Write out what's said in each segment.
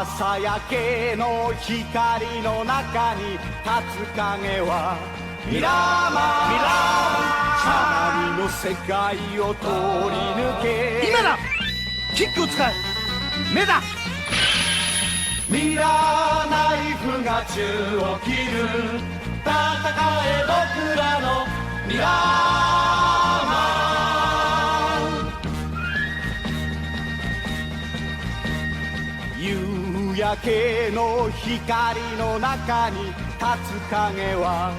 朝焼けの光の中に立つ影はミラーマン。鏡の世界を通り抜け。今だ、キックを使う。目だ。ミラーナイフが宙を切る。戦え僕らのミラーマン。夕焼けの光の中に立つ影は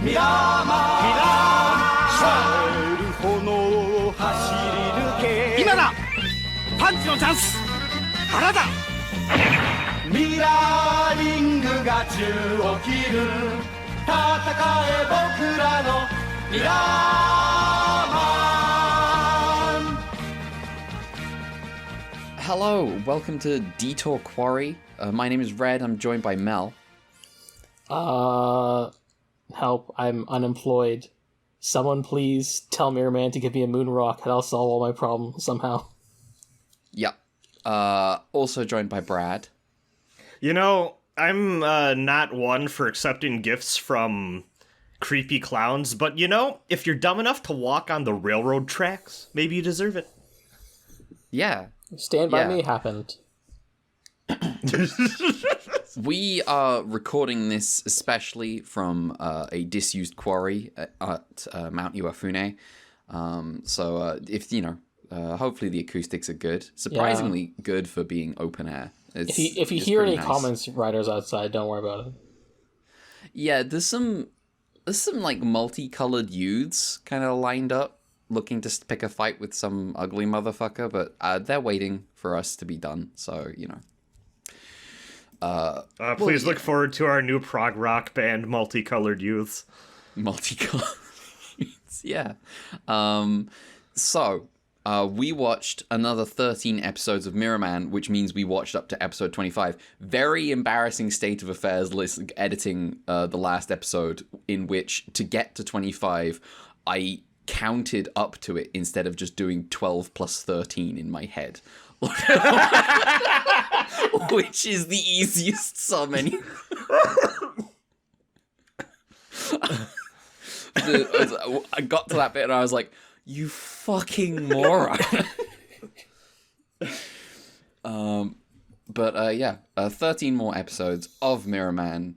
ミラーマン。燃える炎を走り抜け。今だ、パンチのチャンス。腹だ。ミラーリングが宙を切る。戦え僕らのミラーマン。 Hello, welcome to Detour Quarry. My name is Red, I'm joined by Mel. Help, I'm unemployed. Someone please tell Mirrorman to give me a moon rock and I'll solve all my problems somehow. Yep. Also joined by Brad. You know, I'm not one for accepting gifts from creepy clowns, but you know, if you're dumb enough to walk on the railroad tracks, maybe you deserve it. Yeah. Stand By Me happened. We are recording this especially from a disused quarry at Mount Iwafune. So if, you know, hopefully the acoustics are good. Surprisingly good for being open air. If you hear any nice comments, riders outside, don't worry about it. Yeah, there's some like multicolored youths kind of lined up, looking to pick a fight with some ugly motherfucker, but they're waiting for us to be done. So you know. Please look forward to our new prog rock band, Multicolored Youths. Multicolored Youths, yeah. We watched another 13 episodes of Mirrorman, which means we watched up to episode 25. Very embarrassing state of affairs editing the last episode, in which, to get to 25, I counted up to it instead of just doing 12 plus 13 in my head. Which is the easiest sum anyway. I got to that bit and I was like, you fucking moron. But 13 more episodes of Mirrorman.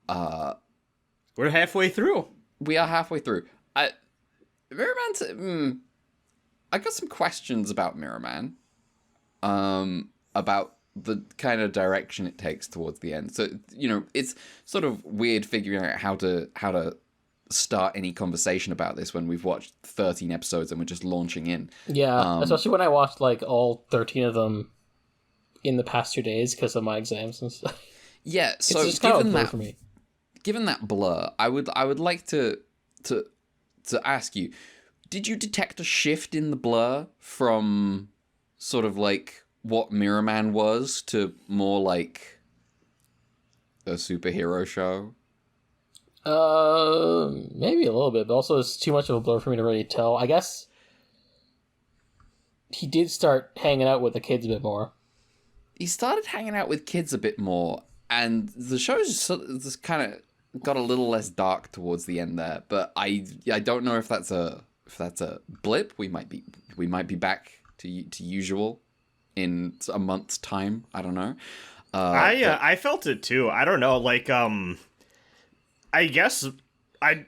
We're halfway through. We are halfway through. Mirrorman, I got some questions about Mirrorman. About the kind of direction it takes towards the end. So, you know, it's sort of weird figuring out how to start any conversation about this when we've watched 13 episodes and we're just launching in. Yeah, especially when I watched like all 13 of them in the past 2 days because of my exams and stuff. Yeah, so it's just given that for me. Given that blur, I would like to ask you, did you detect a shift in the blur from sort of like what Mirrorman was to more like a superhero show? Maybe a little bit, but also it's too much of a blur for me to really tell. I guess he did start hanging out with the kids a bit more. He started hanging out with kids a bit more, and the show's just kind of got a little less dark towards the end there. But I don't know if that's a blip. We might be back to usual in a month's time. I don't know. I felt it too. I don't know, like I guess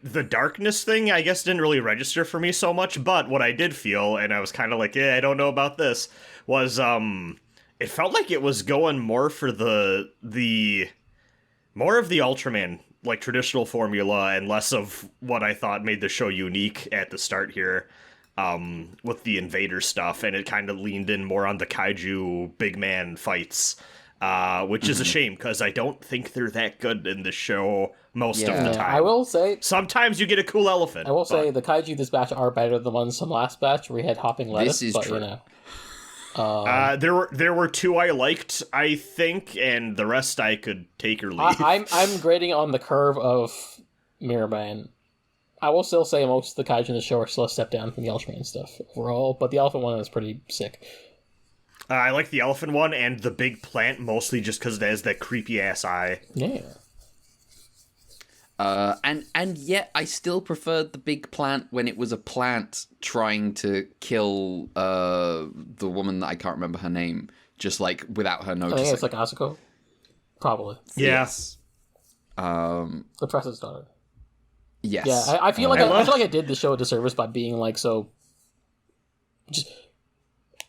the darkness thing, I guess, didn't really register for me so much, but what I did feel, and I was kind of like, I don't know about this, was, it felt like it was going more for more of the Ultraman, like, traditional formula, and less of what I thought made the show unique at the start here, with the Invader stuff, and it kind of leaned in more on the Kaiju big man fights, which is a shame, because I don't think they're that good in the show most of the time. I will say... Sometimes you get a cool elephant. I will say the Kaiju this batch are better than the ones from last batch where we had hopping lettuce. This is but, true. You know, there were two I liked, I think, and the rest I could take or leave. I'm grading on the curve of Mirrorman. I will still say most of the Kaiju in the show are still a step down from the Ultraman stuff overall, but the elephant one is pretty sick. I like the elephant one and the big plant mostly just because it has that creepy ass eye. Yeah. And yet I still preferred the big plant when it was a plant trying to kill the woman that I can't remember her name, just like without her I noticing. think it's like Asuko. Probably. Yes. The President's daughter. Yes. Yeah, I feel like I feel like I did the show a disservice by being like so.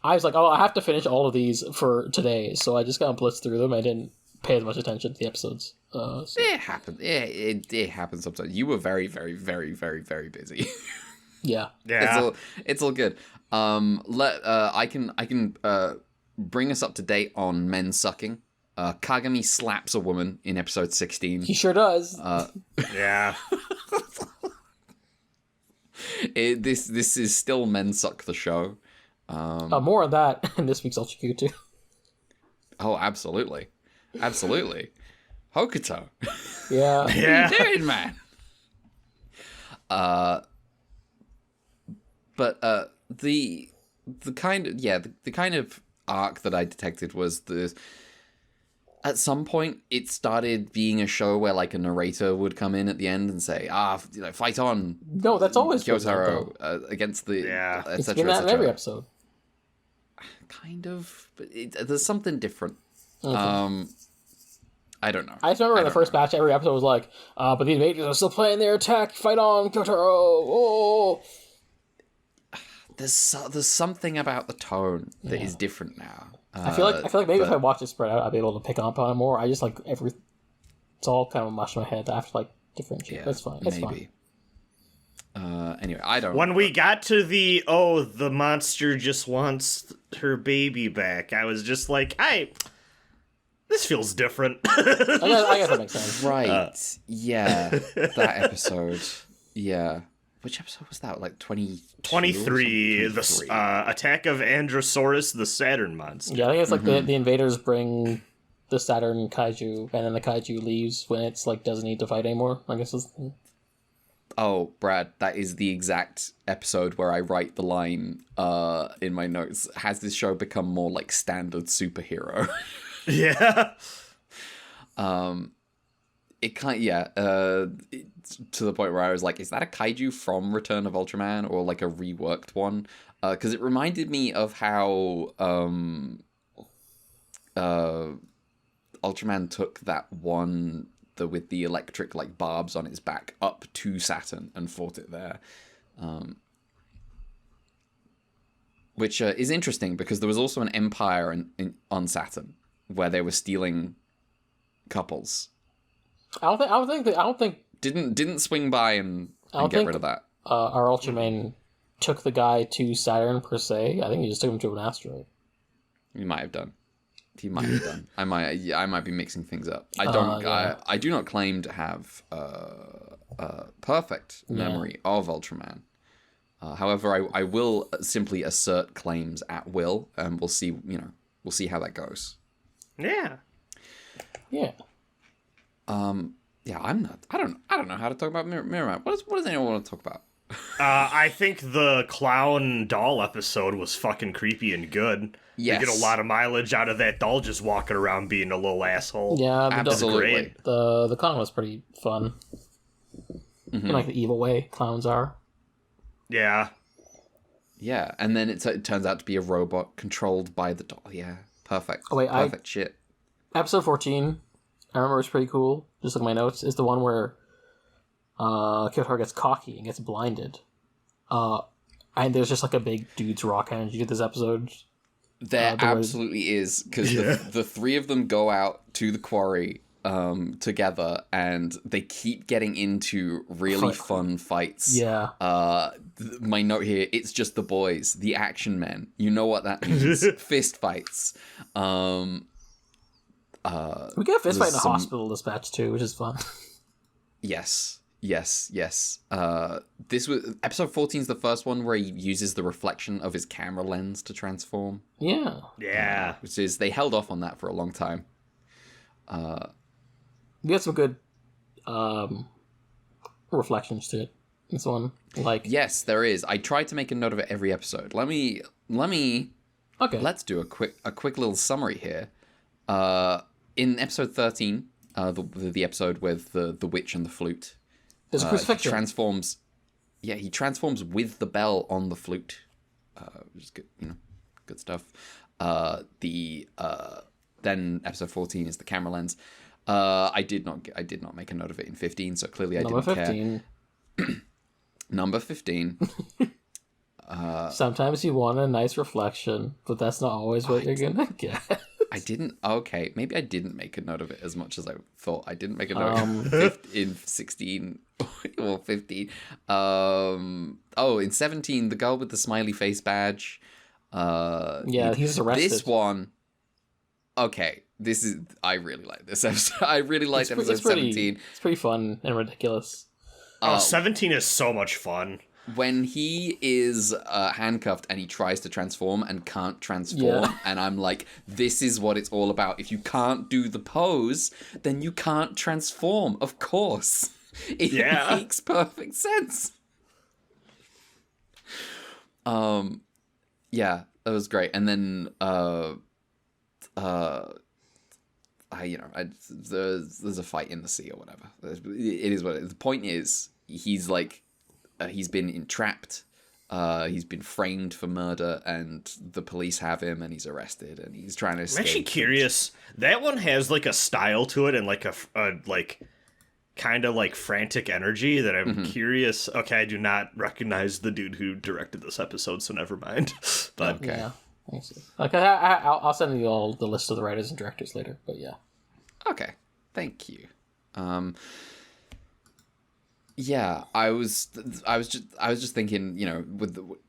I was like, oh, I have to finish all of these for today, so I just kind of blitzed through them. I didn't pay as much attention to the episodes. So. It happens. It happens sometimes. You were very, very, very, very, very busy. Yeah. Yeah. It's all good. I can bring us up to date on men sucking. Kagami slaps a woman in episode 16. He sure does. Yeah. This is still Men Suck the Show. More on that in this week's Ultra Q too. Oh, absolutely. Absolutely. Hokuto. Yeah. Yeah. What are you doing, man? But the kind of arc that I detected was at some point it started being a show where like a narrator would come in at the end and say, fight on. No, that's always been that, Kyotaro though. against the Yeah. It's been that in every episode. Kind of, but there's something different. Okay. I don't know. I just remember in the first batch, every episode was like, but the invaders are still planning their attack. Fight on, Kyotaro! Oh! There's something about the tone that is different now. I feel like maybe if I watch it spread out, I'd be able to pick up on it more. I just like it's all kind of mush in my head. I have to like differentiate. Yeah, That's fine. It's maybe. fine. Anyway, I don't. When we got to the monster just wants her baby back, I was just like, this feels different. I guess that makes sense. Right. Yeah. That episode. Yeah. Which episode was that? Like 23, the Attack of Androsaurus, the Saturn monster. Yeah, I think it's like the invaders bring the Saturn kaiju, and then the kaiju leaves when it's like doesn't need to fight anymore. I guess is. Oh, Brad, that is the exact episode where I write the line in my notes. Has this show become more like standard superhero? Yeah. It kind to the point where I was like, is that a kaiju from Return of Ultraman or like a reworked one? Because it reminded me of how Ultraman took that one with the electric like barbs on its back up to Saturn and fought it there. Which is interesting because there was also an empire on Saturn where they were stealing couples. I don't think Didn't swing by and get rid of that. Our Ultraman took the guy to Saturn per se. I think he just took him to an asteroid. He might have done. I might be mixing things up. I don't. Yeah. I do not claim to have perfect memory of Ultraman. However, I will simply assert claims at will, and we'll see. We'll see how that goes. Yeah. Yeah. Yeah, I'm not. I don't know how to talk about Mirrorman. What does anyone want to talk about? I think the clown doll episode was fucking creepy and good. Yes. You get a lot of mileage out of that doll just walking around being a little asshole. Yeah, Absolutely. The clown was pretty fun. In like the evil way clowns are. Yeah. Yeah, and then it turns out to be a robot controlled by the doll. Yeah, perfect. Oh, wait, perfect shit. Episode 14, I remember it's pretty cool. Just look at my notes. Is the one where Kyotaro gets cocky and gets blinded. And there's just like a big dude's rock energy to this episode. There absolutely is, because the three of them go out to the quarry together, and they keep getting into really fun fights. Yeah. My note here, it's just the boys, the action men. You know what that means. Fist fights. We get a fist fight in a hospital this batch too, which is fun. Yes. This was episode 14 is the first one where he uses the reflection of his camera lens to transform. Yeah. Yeah. Which is, they held off on that for a long time. We got some good reflections to it. This one, like yes, there is. I tried to make a note of it every episode. Let me Okay. Let's do a quick little summary here. In episode 13, the episode with the witch and the flute, There's a crucifixion. He transforms with the bell on the flute, which is good, good stuff. Then episode 14 is the camera lens. I did not make a note of it in 15, so clearly I Number didn't 15. care. Number 15. Sometimes you want a nice reflection, but that's not always what you're gonna get. I didn't. Okay, maybe I didn't make a note of it as much as I thought. I didn't make a note in 16 or 15. In 17, the girl with the smiley face badge. He's arrested. This one. Okay, I really like this episode. I really liked episode 17. It's pretty fun and ridiculous. 17 is so much fun. When he is handcuffed and he tries to transform and can't transform, and I'm like, this is what it's all about. If you can't do the pose, then you can't transform. Of course. It makes perfect sense. Yeah, that was great. And then there's a fight in the sea or whatever. It is what it is. The point is, he's like, he's been entrapped, he's been framed for murder, and the police have him, and he's arrested, and he's trying to escape. I'm actually curious. That one has like a style to it and like a kind of like frantic energy that I'm curious. Okay, I do not recognize the dude who directed this episode, so never mind. But Okay. Yeah. Okay, I'll send you all the list of the writers and directors later. But yeah. Okay, thank you. Yeah, I was just thinking,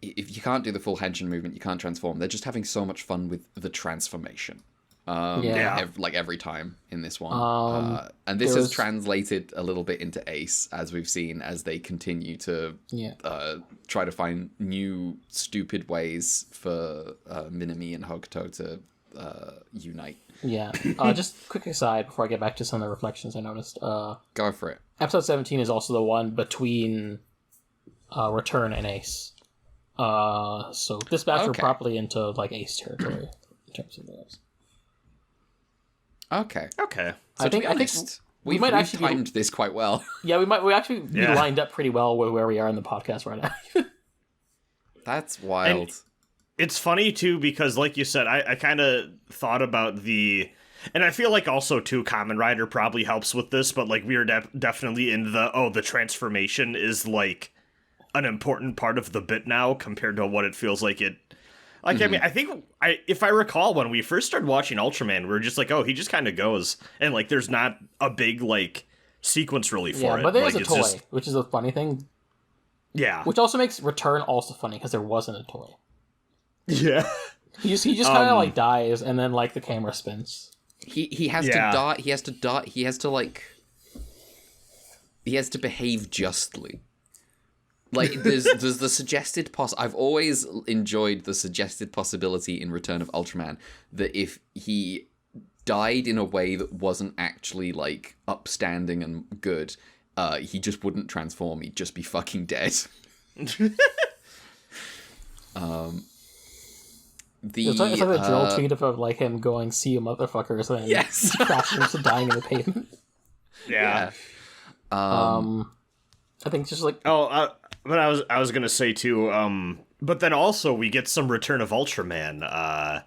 if you can't do the full Henshin movement, you can't transform. They're just having so much fun with the transformation. Every time in this one. And this has translated a little bit into Ace, as we've seen, as they continue to try to find new stupid ways for Minami and Hokuto to unite. Yeah. Just quick aside before I get back to some of the reflections I noticed. Go for it. Episode 17 is also the one between Return and Ace. So this batch we're properly into like Ace territory in terms of those. Okay. So I think we might actually timed this quite well. Yeah, we actually be lined up pretty well with where we are in the podcast right now. That's wild. And it's funny too because, like you said, I kind of thought about and I feel like also too, Kamen Rider probably helps with this, but like we are definitely in the transformation is like an important part of the bit now compared to what it feels like it. Like, I mean, I think, if I recall, when we first started watching Ultraman, we were just like, oh, he just kind of goes. And, like, there's not a big, like, sequence really for it. Yeah, but there's like, a toy, which is a funny thing. Yeah. Which also makes Return also funny, because there wasn't a toy. Yeah. He just kind of, like, dies, and then, like, the camera spins. He has to die. He has to die. He has to behave justly. Like, there's the suggested I've always enjoyed the suggested possibility in Return of Ultraman that if he died in a way that wasn't actually, like, upstanding and good, he just wouldn't transform. He'd just be fucking dead. It's like a drill tweet of, like, him going, see you motherfuckers, and yes. crashing into dying in the pavement. Yeah. I think just, like... But I was gonna say too, but then also we get some Return of Ultraman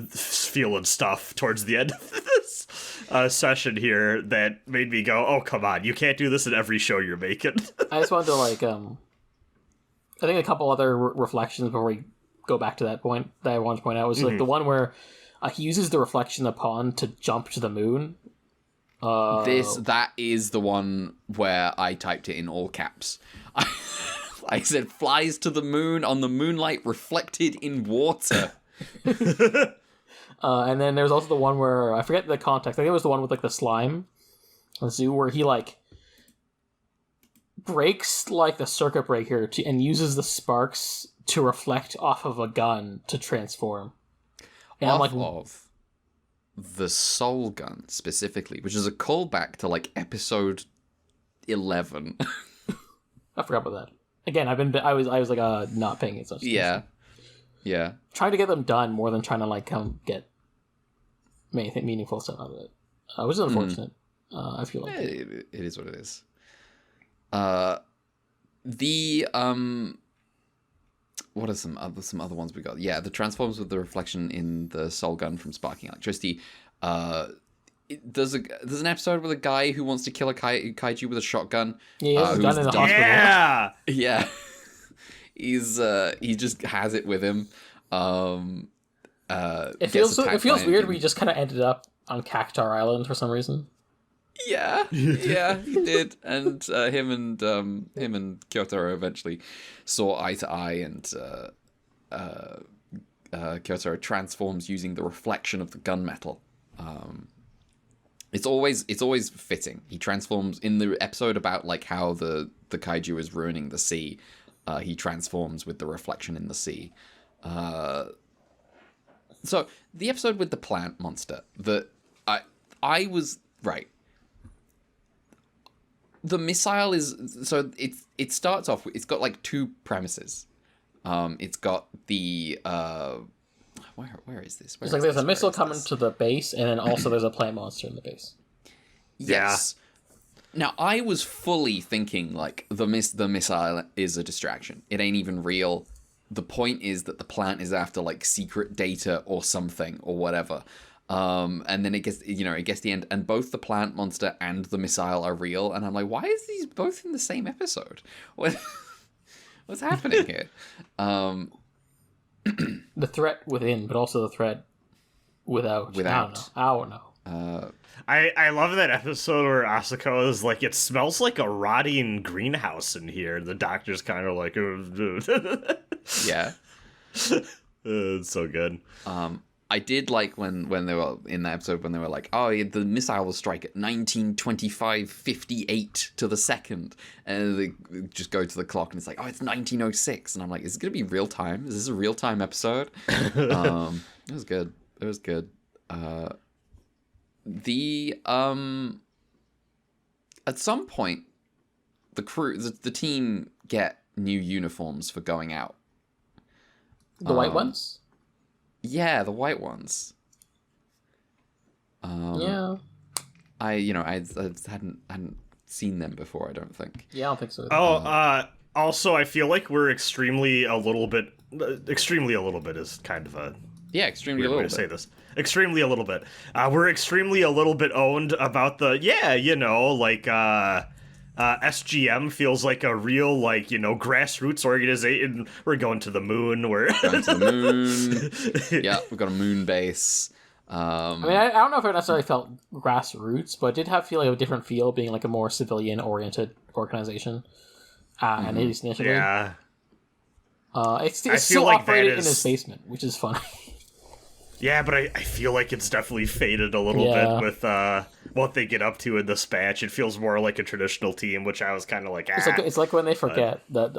feeling stuff towards the end of this session here that made me go, oh come on, you can't do this in every show you're making. I just wanted to like I think a couple other reflections before we go back to that point that I wanted to point out was like the one where he uses the reflection of the pond to jump to the moon. That is the one where I typed it in all caps. I said flies to the moon on the moonlight reflected in water. And then there's also the one where I forget the context. I think it was the one with like the slime, the zoo, where he like breaks like the circuit breaker and uses the sparks to reflect off of a gun to transform. And of the Soul Gun specifically, which is a callback to like episode 11. I forgot about that. Again, I was like not paying attention. Yeah. Yeah. Trying to get them done more than trying to like get anything meaningful stuff out of it, which is unfortunate. I feel like It is what it is. What are some other ones we got? Yeah, the transforms with the reflection in the soul gun from sparking electricity. There's an episode with a guy who wants to kill a kaiju with a shotgun. Yeah, he has a gun in the hospital. Yeah. Yeah. He just has it with him. It feels weird. We just kind of ended up on Cactar Island for some reason. Yeah, he did, and him and Kyotaro eventually saw eye to eye, and Kyotaro transforms using the reflection of the gunmetal. It's always fitting. He transforms in the episode about like how the kaiju is ruining the sea. He transforms with the reflection in the sea. So the episode with the plant monster that I was right. The missile is so it starts off. It's got like two premises. It's got the where is this? It's like there's a missile coming to the base, and then also there's a plant monster in the base. Yes. Yeah. Now I was fully thinking like the missile is a distraction. It ain't even real. The point is that the plant is after like secret data or something or whatever. And then it gets the end, and both the plant monster and the missile are real, and I'm like, why is these both in the same episode? What's happening here? The threat within, but also the threat without. I don't know. I love that episode where Asako is like, it smells like a rotting greenhouse in here. The doctor's kind of like, yeah, it's so good. I did like when they were in that episode when they were like, oh, yeah, the missile will strike at 1925:58 to the second, and they just go to the clock and it's like, oh, it's 1906, and I'm like, is it gonna be real time? Is this a real time episode? It was good. It was good. At some point, the team get new uniforms for going out. The white ones. Yeah, the white ones. Yeah. I hadn't seen them before, I don't think. Yeah, I don't think so. Also, I feel like we're extremely a little bit is kind of a extremely weird a way little to bit. say this. Extremely a little bit. We're extremely a little bit owned about the SGM feels like a real, grassroots organization. We're going to the moon. We're Going to the moon. Yeah, we've got a moon base. I mean, I don't know if it necessarily felt grassroots, but it did feel like a different feel, being like a more civilian-oriented organization. And at least initially. Yeah. It's feel still like operating that in his basement, which is funny. Yeah, but I feel like it's definitely faded a little bit with what they get up to in this batch. It feels more like a traditional team, which I was kind of like, It's like when they forget that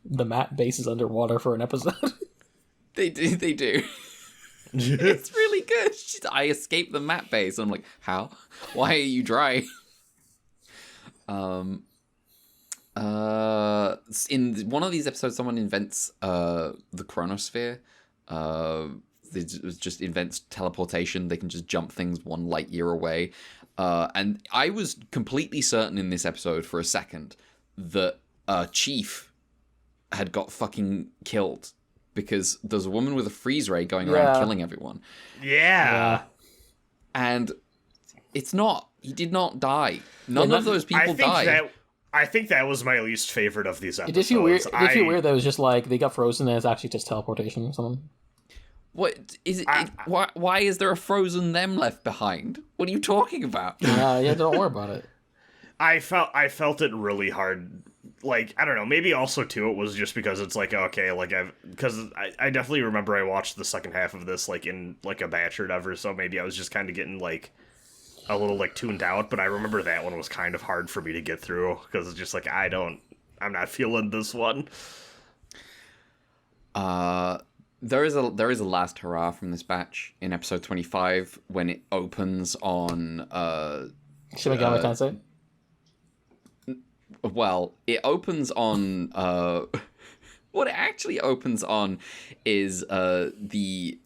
the mat base is underwater for an episode. They do. It's really good. I escaped the mat base. I'm like, how? Why are you dry? In one of these episodes, someone invents the chronosphere. They just invents teleportation. They can just jump things 1 light year away. And I was completely certain in this episode for a second that Chief had got fucking killed because there's a woman with a freeze ray going around killing everyone. Yeah. And it's not. He did not die. None of those people died. I think that was my least favorite of these episodes. It did feel weird. It did feel weird that it was just like they got frozen and it's actually just teleportation or something. What is it? Why is there a frozen them left behind? What are you talking about? Yeah, don't worry about it. I felt it really hard. Like, I don't know, maybe also too it was just because it's like, okay, like I definitely remember I watched the second half of this like in like a batch or whatever, so maybe I was just kind of getting like a little like tuned out, but I remember that one was kind of hard for me to get through because it's just like I'm not feeling this one. There is a last hurrah from this batch in episode 25 when it opens on Shimigami Tensei? Well, it opens on what it actually opens on is the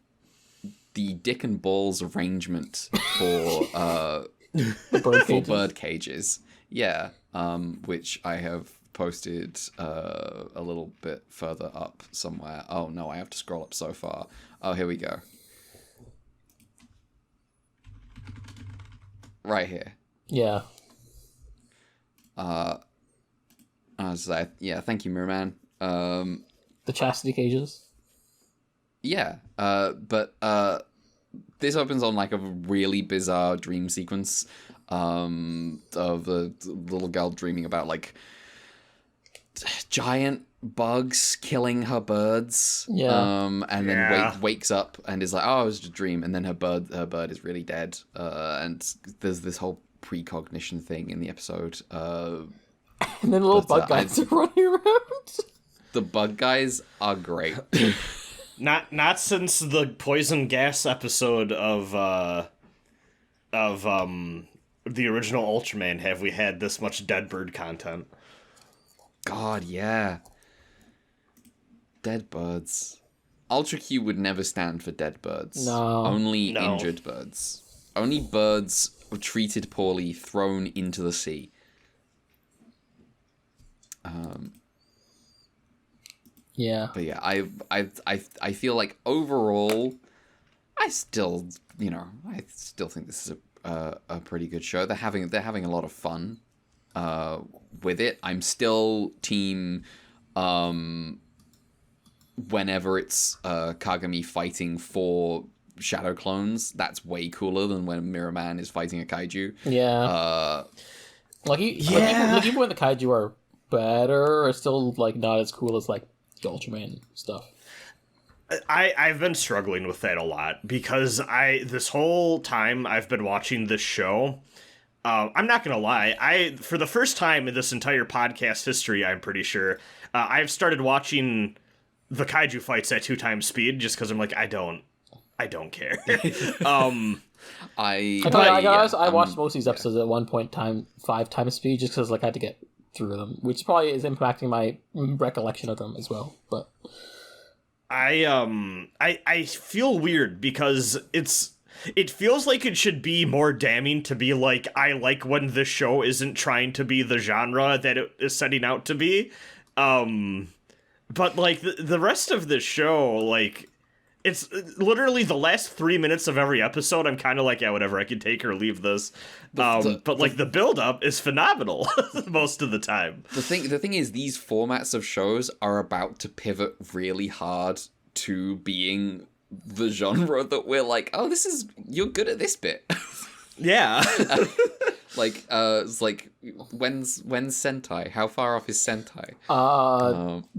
dick and balls arrangement for bird cages. Yeah, which I have posted a little bit further up somewhere. Oh no, I have to scroll up so far. Oh, here we go. Right here. Yeah. Yeah, thank you, Mirrorman. The chastity cages. Yeah, but this opens on like a really bizarre dream sequence of the little girl dreaming about like giant bugs killing her birds. Yeah. And then wakes up and is like, oh, it was just a dream. And then her bird is really dead. And there's this whole precognition thing in the episode. And then little bug guys are running around. The bug guys are great. Not since the poison gas episode of the original Ultraman have we had this much dead bird content. God, yeah. Dead birds. Ultra Q would never stand for dead birds. No. Only injured birds. Only birds treated poorly, thrown into the sea. Yeah. But yeah, I feel like overall, I still think this is a pretty good show. They're having a lot of fun with it. I'm still team whenever it's Kagami fighting for shadow clones. That's way cooler than when Mirrorman is fighting a kaiju. Yeah. Even when the kaiju are better, it's still like not as cool as like the Ultraman stuff. I've been struggling with that a lot because this whole time I've been watching this show, I'm not gonna lie, for the first time in this entire podcast history, I'm pretty sure, I've started watching the kaiju fights at 2x speed just because I'm like, I don't care. I watched most of these episodes at 1.5 speed just because like I had to get through them, which probably is impacting my recollection of them as well. But I feel weird because it feels like it should be more damning to be like, I like when this show isn't trying to be the genre that it is setting out to be. But like the rest of this show, like it's literally the last 3 minutes of every episode. I'm kind of like, yeah, whatever, I can take or leave this. But like the build up is phenomenal most of the time. The thing is, these formats of shows are about to pivot really hard to being the genre that we're like, oh, you're good at this bit. Yeah. It's like when's Sentai? How far off is Sentai?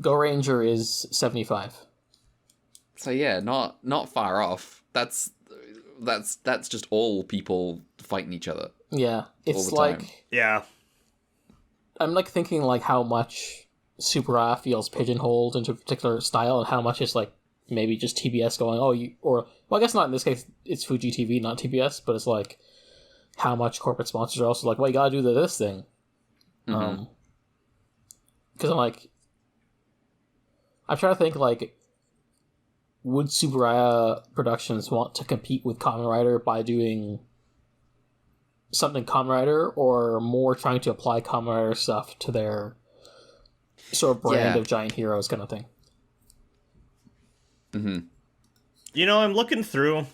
Go Ranger is 75. So yeah, not far off. That's just all people fighting each other. Yeah, it's like time. Yeah. I'm like thinking like how much Tsuburaya feels pigeonholed into a particular style, and how much is like maybe just TBS going, I guess not in this case. It's Fuji TV, not TBS, but it's like how much corporate sponsors are also like, well, you gotta do this thing. Mm-hmm. Because I'm trying to think like, would Tsuburaya Productions want to compete with Kamen Rider by doing something Kamen Rider, or more trying to apply Kamen Rider stuff to their sort of brand of giant heroes kind of thing? Mm-hmm. You know, I'm looking through.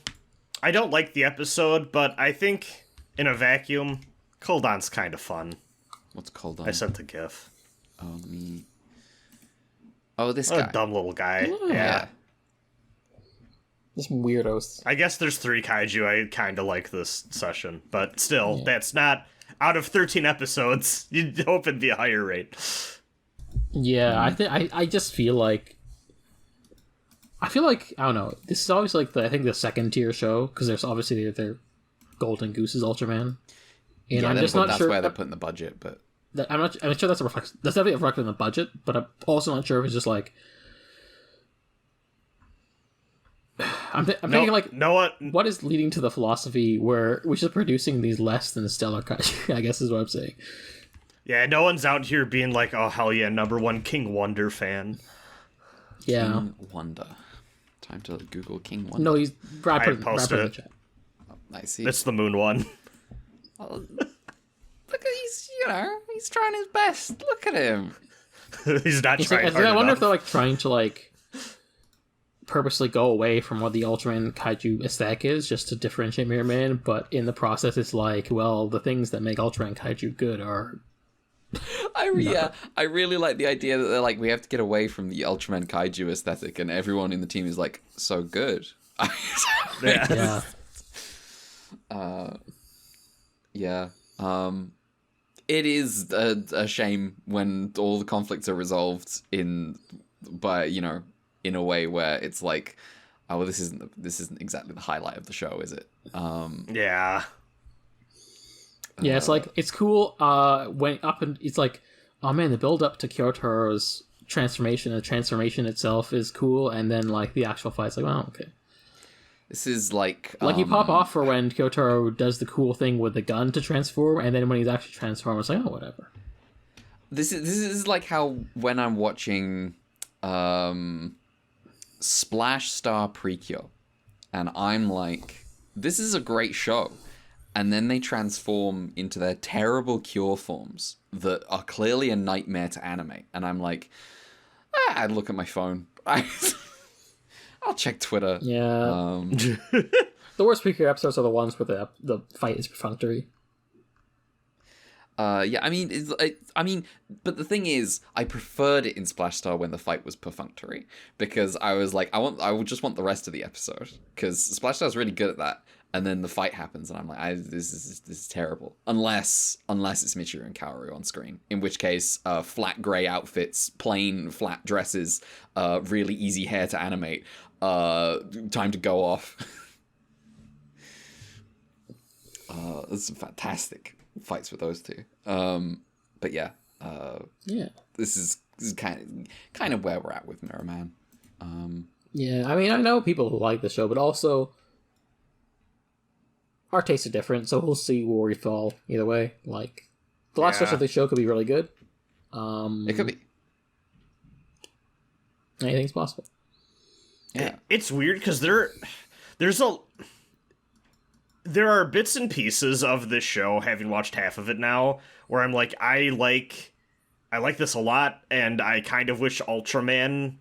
I don't like the episode, but I think in a vacuum, Koldon's kind of fun. What's Koldon? I sent the GIF. Oh, me. Oh, this what guy. A dumb little guy. Yeah. Just weirdos. I guess there's 3 kaiju. I kind of like this session, but still, that's not out of 13 episodes. You'd hope it'd be a higher rate. Yeah, I just feel like I don't know. This is always like the second tier show because there's obviously their Golden Goose's Ultraman, and I'm just not that's sure where they're putting the budget. But I'm sure that's definitely reflected in the budget, but I'm also not sure if it's just like. I'm thinking like, what is leading to the philosophy which is producing these less than stellar kaiju, I guess is what I'm saying. Yeah, no one's out here being like, oh, hell yeah, #1 King Wonder fan. Yeah. King Wonder. Time to Google King Wonder. No, he's Brad put posted it in it. the chat. I see. It's the moon one. Oh, look, he's trying his best. Look at him. He's not trying hard I wonder enough. if they're like trying to like purposely go away from what the Ultraman Kaiju aesthetic is, just to differentiate Mirrorman. But in the process, it's like, well, the things that make Ultraman Kaiju good are. I really like the idea that they're like, we have to get away from the Ultraman Kaiju aesthetic, and everyone in the team is like, so good. Yeah. Yeah. It is a shame when all the conflicts are resolved in a way where it's like, oh, well, this isn't exactly the highlight of the show, is it? Yeah. Yeah, it's like, it's cool when up and it's like, oh man, the build up to Kyotaro's transformation, the transformation itself is cool, and then like the actual fight's like, oh, okay. This is like You pop off for when Kyotaro does the cool thing with the gun to transform, and then when he's actually transformed, it's like, oh, whatever. This is like how when I'm watching Splash Star Precure, and I'm like, this is a great show. And then they transform into their terrible Cure forms that are clearly a nightmare to animate. And I'm like, I look at my phone. I'll check Twitter. Yeah. The worst Precure episodes are the ones where the fight is perfunctory. Yeah, I mean, but the thing is, I preferred it in Splash Star when the fight was perfunctory, because I was like, I would just want the rest of the episode, because Splash Star's really good at that, and then the fight happens, and I'm like, this is terrible, unless it's Michiru and Kaoru on screen, in which case, flat grey outfits, plain flat dresses, really easy hair to animate, time to go off. It's fantastic fights with those two. But yeah. Yeah. This is kind of where we're at with Mirrorman. Yeah, I mean, I know people who like the show, but also our tastes are different, so we'll see where we fall either way. Like, the last stretch of the show could be really good. It could be. Anything's possible. Yeah. It's weird because there are bits and pieces of this show, having watched half of it now, where I'm like, I like this a lot, and I kind of wish Ultraman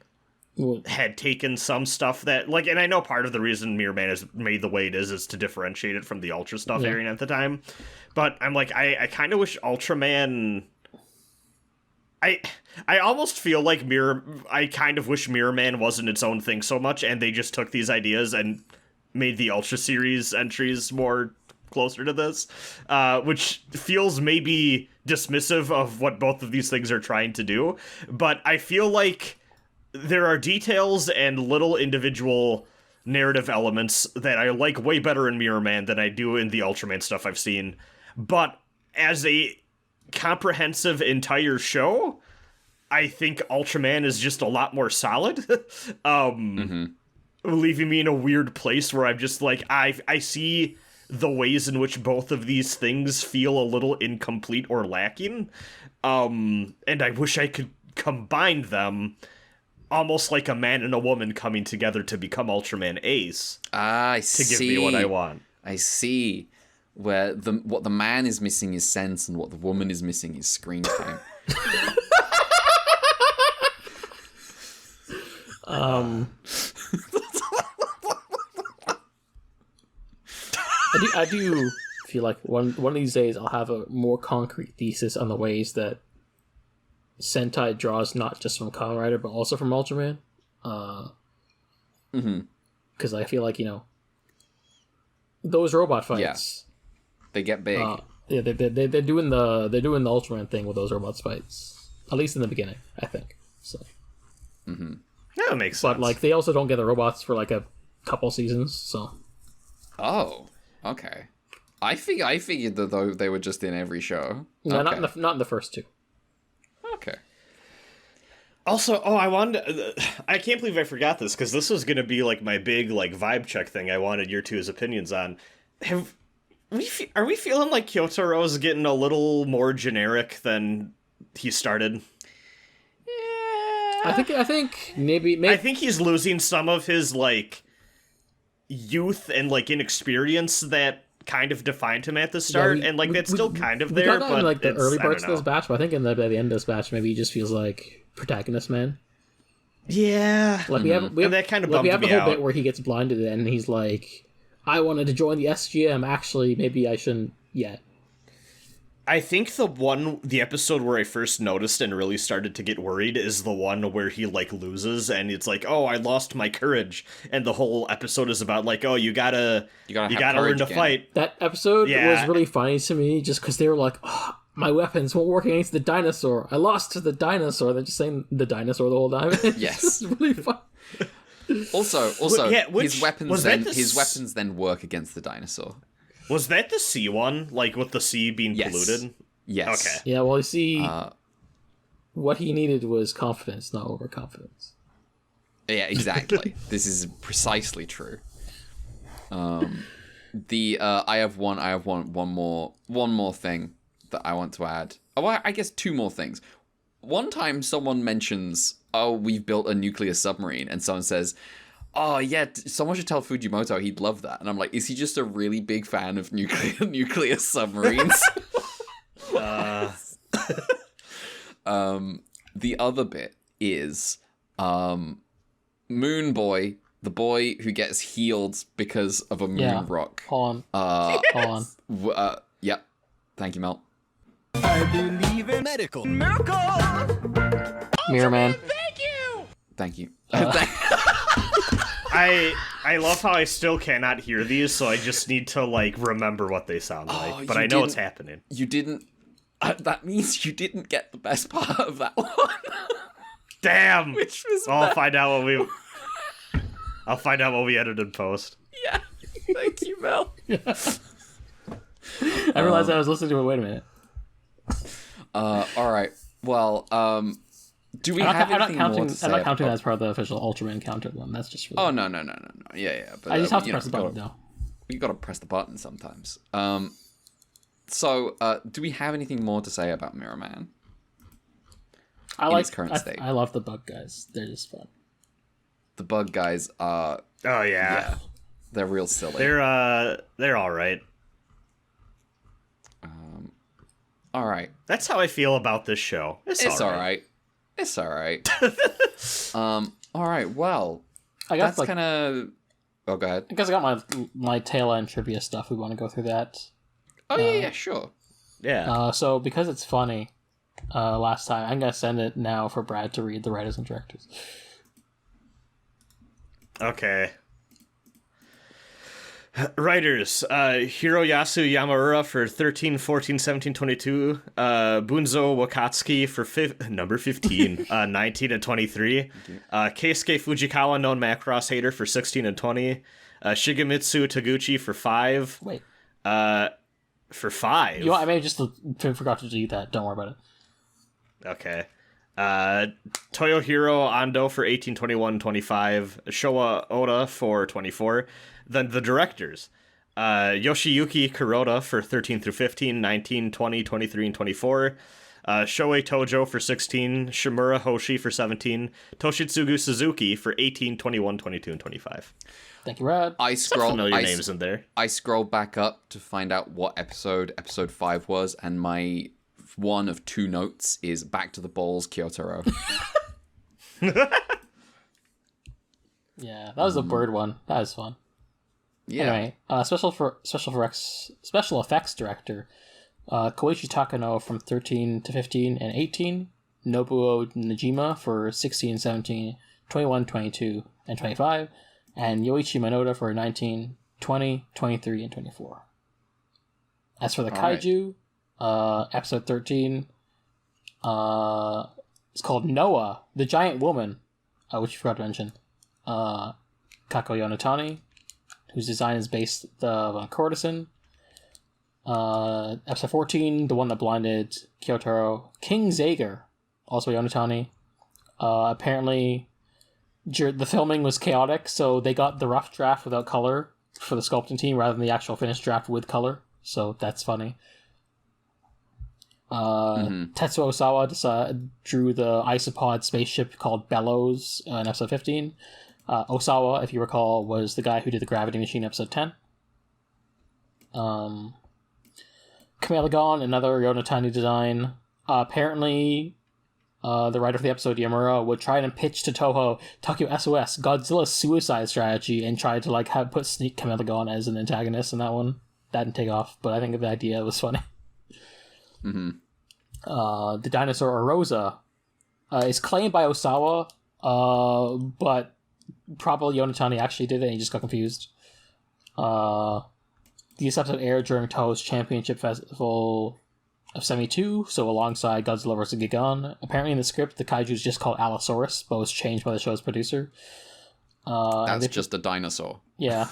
had taken some stuff that, like, and I know part of the reason Mirrorman is made the way it is to differentiate it from the Ultra stuff airing at the time, but I'm like, I kind of wish Ultraman... I almost feel like I kind of wish Mirrorman wasn't its own thing so much, and they just took these ideas and made the Ultra series entries more closer to this, which feels maybe dismissive of what both of these things are trying to do, but I feel like there are details and little individual narrative elements that I like way better in Mirrorman than I do in the Ultraman stuff I've seen, but as a comprehensive entire show, I think Ultraman is just a lot more solid. Leaving me in a weird place where I'm just like, I see the ways in which both of these things feel a little incomplete or lacking, and I wish I could combine them, almost like a man and a woman coming together to become Ultraman Ace. To give me what I want. I see. Where what the man is missing is sense, and what the woman is missing is screen time. I do feel like one of these days I'll have a more concrete thesis on the ways that Sentai draws not just from Kamen Rider but also from Ultraman. Because I feel like, those robot fights, they get big. Yeah, they're doing the Ultraman thing with those robots fights, at least in the beginning, I think. So. Yeah, that makes sense. But like, they also don't get the robots for like a couple seasons, so. Oh, okay. I figured that though they were just in every show. No, okay. not in the first two. Okay. Also, I can't believe I forgot this, because this was going to be like my big like vibe check thing I wanted your two's opinions on. Are we feeling like Kyotaro's getting a little more generic than he started? Yeah, I think maybe I think he's losing some of his like youth and like inexperience that kind of defined him at the start, and like that's still kind of there. But in, like the early I parts of don't this batch, but I think by the end of this batch, maybe he just feels like protagonist man. Yeah, Like we have and that kind of like we have bummed the me whole out. bit where he gets blinded and he's like, "I wanted to join the SGM. Actually, maybe I shouldn't yet." I think the episode where I first noticed and really started to get worried is the one where he like loses and it's like, oh, I lost my courage, and the whole episode is about like, oh, you gotta learn to fight. That episode Yeah. was really funny to me just because they were like, oh, my weapons won't work against the dinosaur. I lost to the dinosaur. They're just saying the dinosaur the whole time. It's Yes. just really fun. Also, Yeah, his weapons then work against the dinosaur. Was that the sea one, like with the sea being Yes. polluted? Yes. Okay. Yeah, well, you see, what he needed was confidence, not overconfidence. Yeah, exactly. This is precisely true. I have one more thing that I want to add. Oh, well, I guess two more things. One time someone mentions, oh, we've built a nuclear submarine, and someone says, oh yeah, someone should tell Fujimoto, he'd love that. And I'm like, is he just a really big fan of nuclear submarines? The other bit is Moon Boy, the boy who gets healed because of a moon rock. Hold on. Yep. Thank you, Mel. I believe in medical miracle. Mirrorman. Thank you. I love how I still cannot hear these, so I just need to like remember what they sound like. But you I know it's didn't- happening. You didn't. That means you didn't get the best part of that one. Damn. Which was I'll find out what we edited in post. Yeah. Thank you, Mel. I realized I was listening to it. Wait a minute. All right. Well, do we I'm have not anything more to say? I'm not counting that as part of the official Ultraman counter one. That's just. Really No. Yeah. But I just have to you press the button though. You got to press the button sometimes. So, do we have anything more to say about Mirrorman? Its current state? I love the bug guys. They're just fun. The bug guys are, Oh yeah. they're real silly. They're all right. All right. That's how I feel about this show. It's all right. It's all right. All right. Well, I guess that's kind of. Oh, go ahead. I guess I got my tail end trivia stuff. We want to go through that. Oh yeah, sure. Yeah. So because it's funny, last time I'm gonna send it now for Brad to read the writers and directors. Okay. Writers, Hiroyasu Yamaura for 13, 14, 17, 22, Bunzo Wakatsuki for number 15, 19 and 23, Keisuke Fujikawa, known Macross hater, for 16 and 20, Shigemitsu Taguchi for 5. Wait, for 5? you know what, I may have just forgot to delete that. Don't worry about it. Okay. Toyohiro Ando for 18, 21, 25, Showa Oda for 24. Then the directors, Yoshiyuki Kuroda for 13 through 15, 19, 20, 23, and 24. Shoei Tojo for 16, Shimura Hoshi for 17, Toshitsugu Suzuki for 18, 21, 22, and 25. Thank you, Brad. Familiar names in there. I scrolled back up to find out what episode 5 was, and my one of 2 notes is Back to the Balls, Kyotaro. Yeah, that was the bird one. That was fun. Yeah. Anyway, special effects director, Koichi Takano from 13 to 15 and 18, Nobuo Najima for 16, 17, 21, 22, and 25, and Yoichi Minoda for 19, 20, 23, and 24. As for the Kaiju, episode 13, it's called Noah, the Giant Woman, which you forgot to mention. Kako Yonatani, whose design is based on Courtesan. Episode 14, the one that blinded Kyotaro. King Zager, also Yonatani. Apparently, the filming was chaotic, so they got the rough draft without color for the sculpting team rather than the actual finished draft with color. So that's funny. Tetsuo Osawa drew the isopod spaceship called Bellows in episode 15. Osawa, if you recall, was the guy who did the Gravity Machine episode 10. Kamelegon, another Yonatani design. Apparently, the writer of the episode, Yamura, would try and pitch to Toho Tokyo SOS, Godzilla's suicide strategy, and try to put Sneak Kamelegon as an antagonist in that one. That didn't take off, but I think the idea was funny. Mm-hmm. The dinosaur Arosa is claimed by Osawa, but probably Yonatani actually did it and he just got confused. This episode aired during Toho's Championship Festival of 72, so alongside Godzilla vs. Gigan. Apparently in the script, the kaiju is just called Allosaurus, but was changed by the show's producer. That's just a dinosaur. Yeah.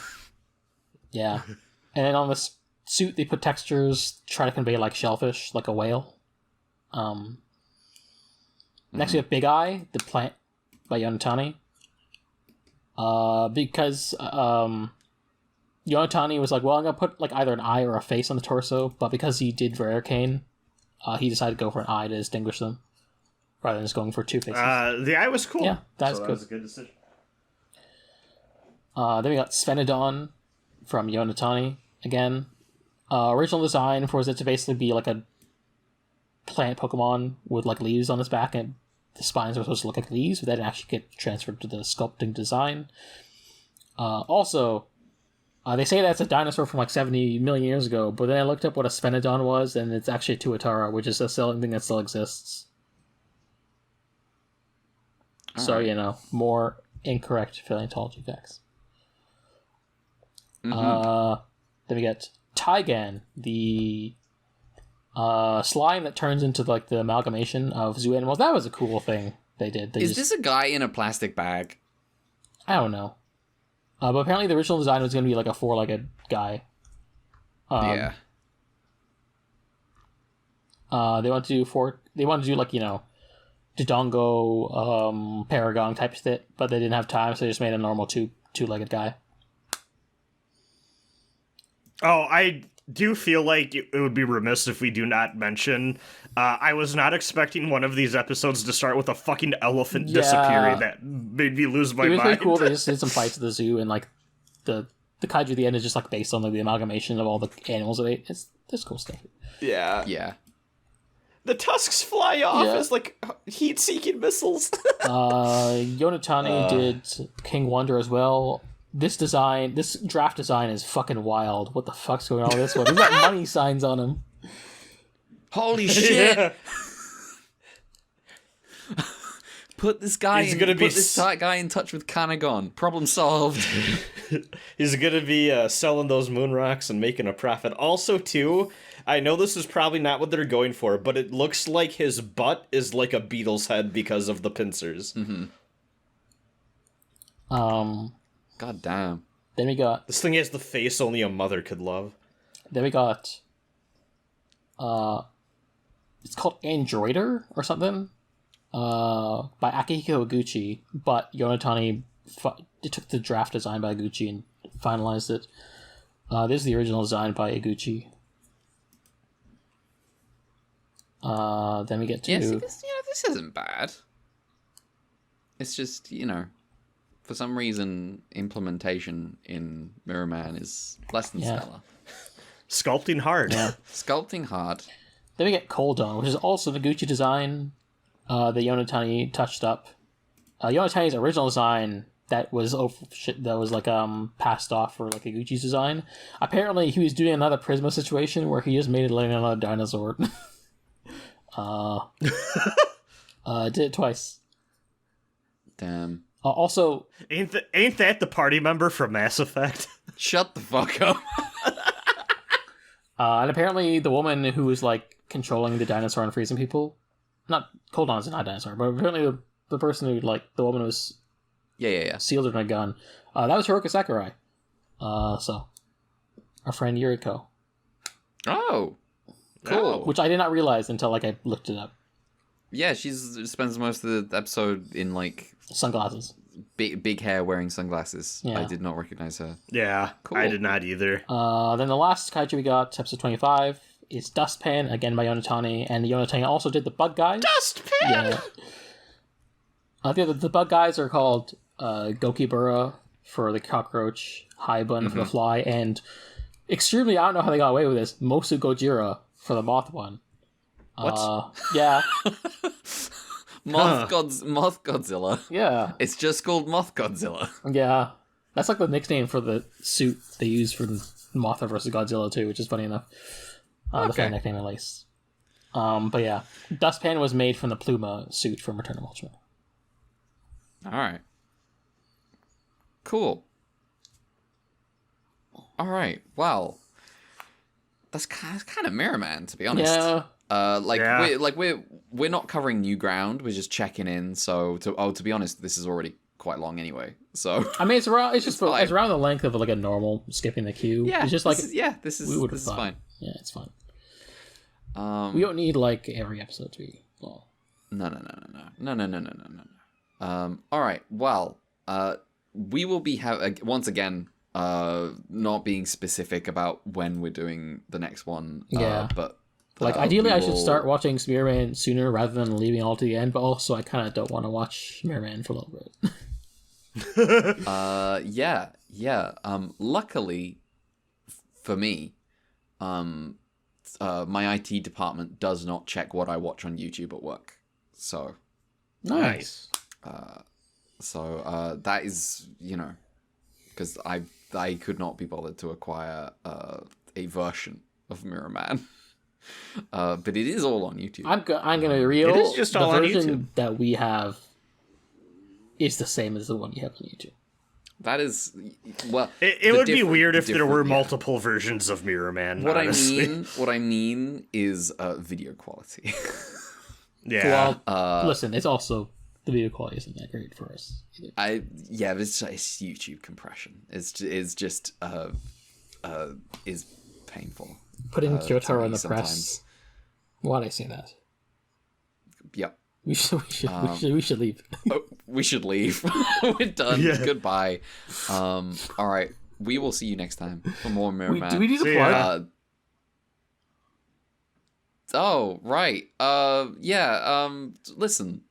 Yeah. And then on the suit, they put textures, try to convey shellfish, like a whale. Next we have Big Eye, the plant by Yonatani. Because Yonatani was like, well, I'm going to put either an eye or a face on the torso, but because he did Rare Cane, he decided to go for an eye to distinguish them, rather than just going for two faces. The eye was cool. Yeah, that's good. good. That was a good decision. Then we got Sphenodon from Yonatani again. Original design was it to basically be a plant Pokemon with leaves on its back, and the spines were supposed to look like leaves, but that didn't actually get transferred to the sculpting design. Also, they say that's a dinosaur from 70 million years ago, but then I looked up what a Sphenodon was, and it's actually a Tuatara, which is a thing that still exists. So, more incorrect paleontology facts. Mm-hmm. Then we get Taigan, the slime that turns into the amalgamation of zoo animals. That was a cool thing they did. Is this a guy in a plastic bag? I don't know. But apparently the original design was going to be a four-legged guy. Yeah. They want to do Dodongo, Paragon type shit, but they didn't have time, so they just made a normal two-legged guy. Oh, I do feel like it would be remiss if we do not mention. I was not expecting one of these episodes to start with a fucking elephant disappearing. That made me lose my mind. It was really cool. They just did some fights at the zoo, and the kaiju at the end is just based on the amalgamation of all the animals that ate. There's cool stuff. Yeah. Yeah. The tusks fly off Yeah. as heat-seeking missiles. Yonatani did King Wonder as well. This draft design is fucking wild. What the fuck's going on with this one? He's got money signs on him. Holy shit! Put this guy in touch with Kanagon. Problem solved. He's gonna be selling those moon rocks and making a profit. Also, too, I know this is probably not what they're going for, but it looks like his butt is like a beetle's head because of the pincers. Mm-hmm. God damn. Then we got This thing has the face only a mother could love. it's called Androider or something, by Akihiko Higuchi, but Yonatani took the draft design by Higuchi and finalized it. This is the original design by Higuchi. Then we get to... Yeah, see, this isn't bad. It's just, for some reason, implementation in Mirrorman is less than stellar. Sculpting hard. Yeah. Sculpting hard. Then we get Coldon, which is also the Gucci design that Yonatani touched up. Yonatani's original design that was passed off for Higuchi's design. Apparently, he was doing another Prisma situation where he just made it like another dinosaur. Did it twice. Damn. Also, Ain't that the party member from Mass Effect? Shut the fuck up. and apparently the woman who was controlling the dinosaur and freezing people, Coldon's not a dinosaur, but apparently the person who the woman was Yeah. sealed in a gun. That was Hiroka Sakurai. So our friend Yuriko, Oh. Cool. which I did not realize until I looked it up. Yeah, she spends most of the episode in Sunglasses. big hair, wearing sunglasses. Yeah. I did not recognize her. Yeah, Cool. I did not either. Then the last kaiju we got, episode 25, is Dustpan, again by Yonatani, and Yonatani also did the Bug Guys. Dustpan! Yeah. The Bug Guys are called Gokibura for the cockroach, Haibun for the fly, and extremely, I don't know how they got away with this, Mosu Gojira for the moth one. What? Yeah. Moth Godzilla. Yeah. It's just called Moth Godzilla. Yeah. That's like the nickname for the suit they use for Mothra versus Godzilla too, which is funny enough. The fan nickname at least. But yeah, Dustpan was made from the Pluma suit from Return of Ultraman. All right. Cool. All right. Well, that's kind of Mirrorman, to be honest. Yeah. We're not covering new ground. We're just checking in. So to be honest, this is already quite long anyway. So I mean, it's around the length of like a normal skipping the queue. Yeah. It's just like this is fine. Yeah, it's fine. We don't need like every episode to be long. No. All right. Well, we will be once again not being specific about when we're doing the next one. But ideally, I should start watching Mirrorman sooner rather than leaving all to the end. But also, I kind of don't want to watch Mirrorman for a little bit. Yeah. Luckily for me, my IT department does not check what I watch on YouTube at work. So Nice. So that is, because I could not be bothered to acquire a version of Mirrorman. But it is all on YouTube. I'm gonna reveal It is just all the on version YouTube. that we have is the same as the one you have on YouTube. That is, well, It would be weird if there were multiple versions of Mirrorman. Honestly. What I mean is video quality. Yeah. Well, listen, it's also the video quality isn't that great for us either. It's YouTube compression. It's just is painful. Putting Kyotaro in the sometimes. press. Why'd I say that? Yep. We should leave. Oh, we should leave. We're done. Yeah. Goodbye. All right. We will see you next time for more Mirrorman. Do we need to See plug? ya. Oh, right. Listen.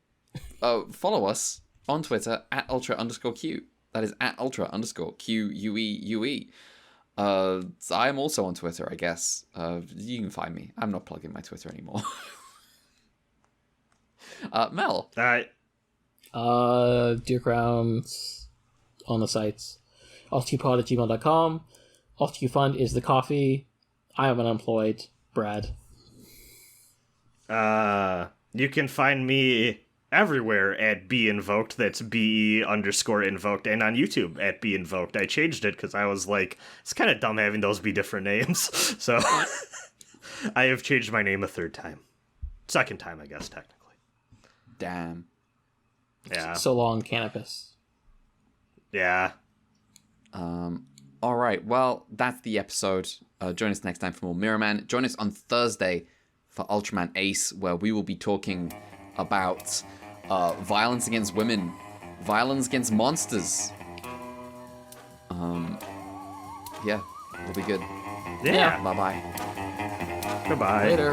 Follow us on Twitter at ultra_Q. That is at ultra_QUEUE. I am also on Twitter, I guess. You can find me. I'm not plugging my Twitter anymore. Mel. Dear Crowns on the sites. altqpod@gmail.com. altqfund is the coffee. I am unemployed. Brad. You can find me everywhere at BeInvoked. That's BE_invoked, and on YouTube at BeInvoked. I changed it because I was like, it's kind of dumb having those be different names. So I have changed my name a third time. Second time, I guess, technically. Damn. Yeah. So long, Canopus. Yeah. All right. Well, that's the episode. Join us next time for more Mirrorman. Join us on Thursday for Ultraman Ace, where we will be talking about violence against women, violence against monsters. Yeah, it'll be good. Yeah. Bye-bye. Goodbye. Later.